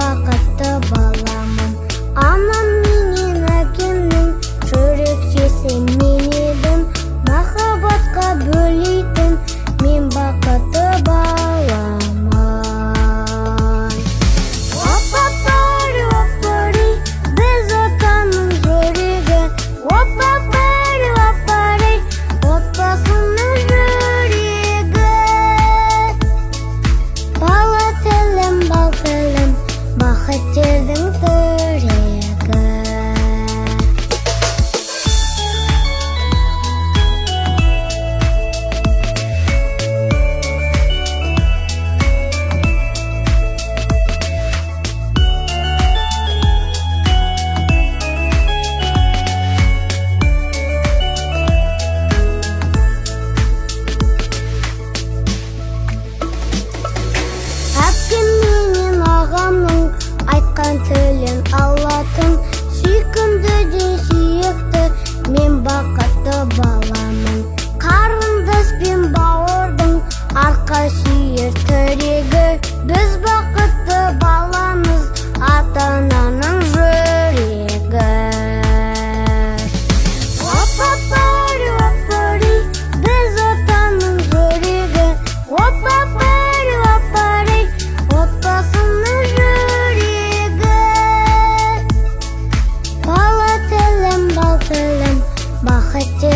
бақытты баламын. Анам менен әкемнің жүрекшесі мен едім. Махаббатқа бөлейтін мен бақытты баламын. Опа-пари, опари, біз отанның жүрегі. Опа-пари, опари, отбасының жүрегі. Бала тілім, бал тілім, бақыттердің тірегі. Әпкем менен ағамның айтқан тілін алатын, сүйкімді де сүйікті мен бақытты баламын. Қарындас пен бауырдың арқа сүйер тірегі. Біз бақытты баламыз, ата-ананың жүрегі. Опа-пари, опари, біз отанның жүрегі. Опа-пари, опари, отбасының жүрегі. Бала тілім, бал тілім, бақытты